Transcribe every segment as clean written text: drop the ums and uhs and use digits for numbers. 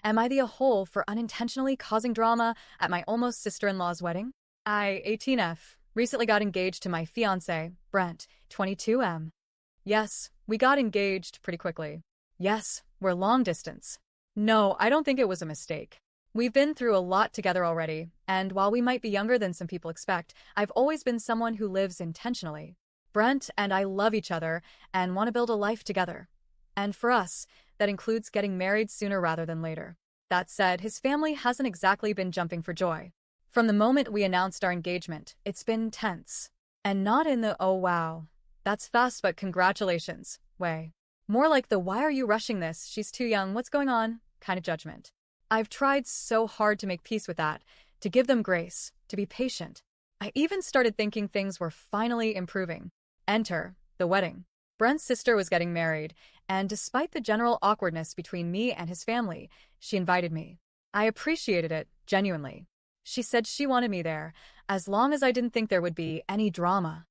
Am I the a-hole for unintentionally causing drama at my almost sister-in-law's wedding? I, 18F, recently got engaged to my fiancé, Brent, 22M. Yes, we got engaged pretty quickly. Yes, we're long distance. No, I don't think it was a mistake. We've been through a lot together already, and while we might be younger than some people expect, I've always been someone who lives intentionally. Brent and I love each other and want to build a life together. And for us, that includes getting married sooner rather than later. That said, his family hasn't exactly been jumping for joy. From the moment we announced our engagement, it's been tense. And not in the "oh wow, that's fast but congratulations" way. More like the "why are you rushing this, she's too young, what's going on" kind of judgment. I've tried so hard to make peace with that, to give them grace, to be patient. I even started thinking things were finally improving. Enter the wedding. Brent's sister was getting married, and despite the general awkwardness between me and his family, she invited me. I appreciated it, genuinely. She said she wanted me there, as long as I didn't think there would be any drama.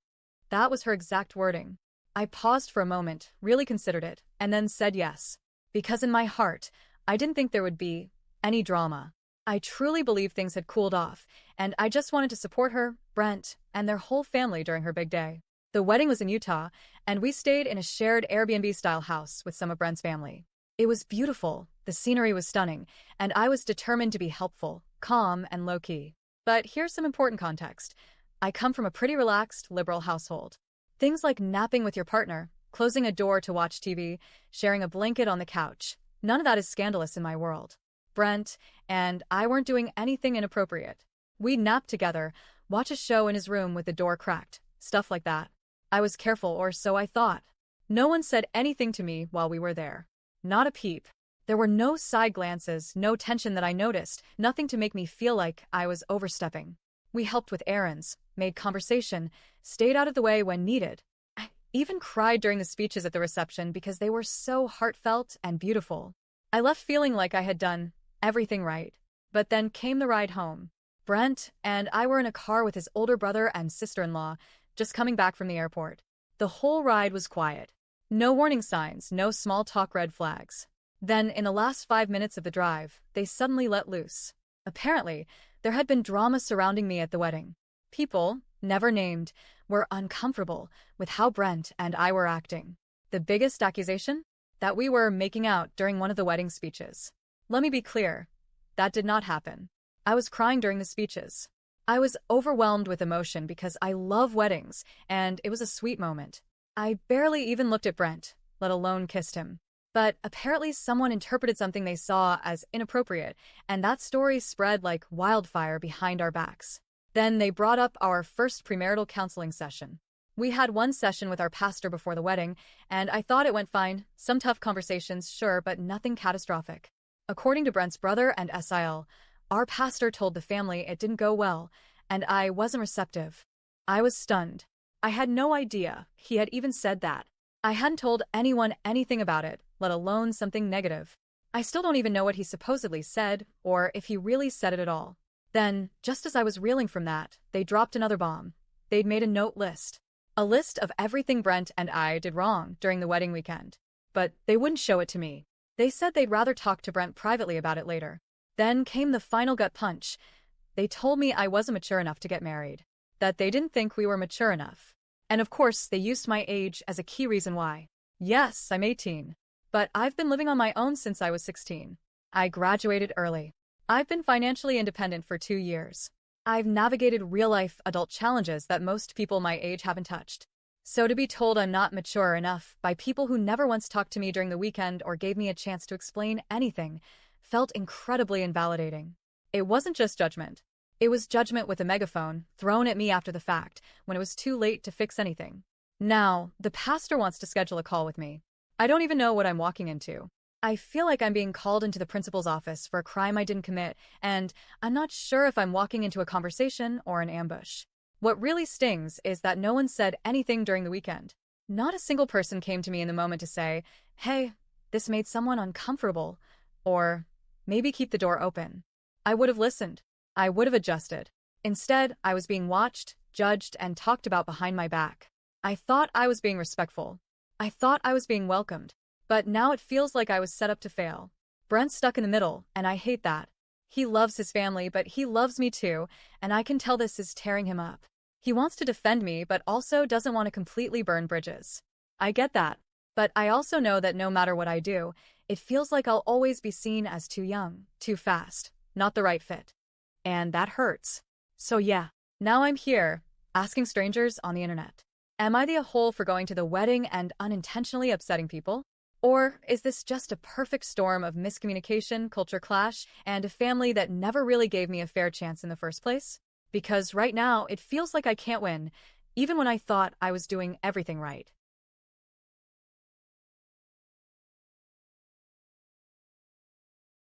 That was her exact wording. I paused for a moment, really considered it, and then said yes. Because in my heart, I didn't think there would be any drama. I truly believed things had cooled off, and I just wanted to support her, Brent, and their whole family during her big day. The wedding was in Utah, and we stayed in a shared Airbnb-style house with some of Brent's family. It was beautiful, the scenery was stunning, and I was determined to be helpful, calm, and low-key. But here's some important context. I come from a pretty relaxed, liberal household. Things like napping with your partner, closing a door to watch TV, sharing a blanket on the couch. None of that is scandalous in my world. Brent and I weren't doing anything inappropriate. We'd nap together, watch a show in his room with the door cracked, stuff like that. I was careful, or so I thought. No one said anything to me while we were there. Not a peep. There were no side glances, no tension that I noticed, nothing to make me feel like I was overstepping. We helped with errands, made conversation, stayed out of the way when needed. I even cried during the speeches at the reception because they were so heartfelt and beautiful. I left feeling like I had done everything right. But then came the ride home. Brent and I were in a car with his older brother and sister-in-law, just coming back from the airport. The whole ride was quiet. No warning signs, no small talk red flags. Then, in the last 5 minutes of the drive, they suddenly let loose. Apparently, there had been drama surrounding me at the wedding. People, never named, were uncomfortable with how Brent and I were acting. The biggest accusation? That we were making out during one of the wedding speeches. Let me be clear, that did not happen. I was crying during the speeches. I was overwhelmed with emotion because I love weddings, and it was a sweet moment. I barely even looked at Brent, let alone kissed him. But apparently someone interpreted something they saw as inappropriate, and that story spread like wildfire behind our backs. Then they brought up our first premarital counseling session. We had one session with our pastor before the wedding, and I thought it went fine. Some tough conversations, sure, but nothing catastrophic. According to Brent's brother and SIL, our pastor told the family it didn't go well, and I wasn't receptive. I was stunned. I had no idea he had even said that. I hadn't told anyone anything about it, let alone something negative. I still don't even know what he supposedly said, or if he really said it at all. Then, just as I was reeling from that, they dropped another bomb. They'd made a note list. A list of everything Brent and I did wrong during the wedding weekend. But they wouldn't show it to me. They said they'd rather talk to Brent privately about it later. Then came the final gut punch. They told me I wasn't mature enough to get married. That they didn't think we were mature enough. And of course, they used my age as a key reason why. Yes, I'm 18. But I've been living on my own since I was 16. I graduated early. I've been financially independent for 2 years. I've navigated real-life adult challenges that most people my age haven't touched. So to be told I'm not mature enough by people who never once talked to me during the weekend or gave me a chance to explain anything felt incredibly invalidating. It wasn't just judgment. It was judgment with a megaphone thrown at me after the fact, when it was too late to fix anything. Now, the pastor wants to schedule a call with me. I don't even know what I'm walking into. I feel like I'm being called into the principal's office for a crime I didn't commit, and I'm not sure if I'm walking into a conversation or an ambush. What really stings is that no one said anything during the weekend. Not a single person came to me in the moment to say, "Hey, this made someone uncomfortable," or maybe keep the door open. I would have listened. I would have adjusted. Instead, I was being watched, judged, and talked about behind my back. I thought I was being respectful. I thought I was being welcomed. But now it feels like I was set up to fail. Brent's stuck in the middle, and I hate that. He loves his family, but he loves me too, and I can tell this is tearing him up. He wants to defend me, but also doesn't want to completely burn bridges. I get that. But I also know that no matter what I do, it feels like I'll always be seen as too young, too fast, not the right fit. And that hurts. So yeah, now I'm here, asking strangers on the internet. Am I the a-hole for going to the wedding and unintentionally upsetting people? Or is this just a perfect storm of miscommunication, culture clash, and a family that never really gave me a fair chance in the first place? Because right now, it feels like I can't win, even when I thought I was doing everything right.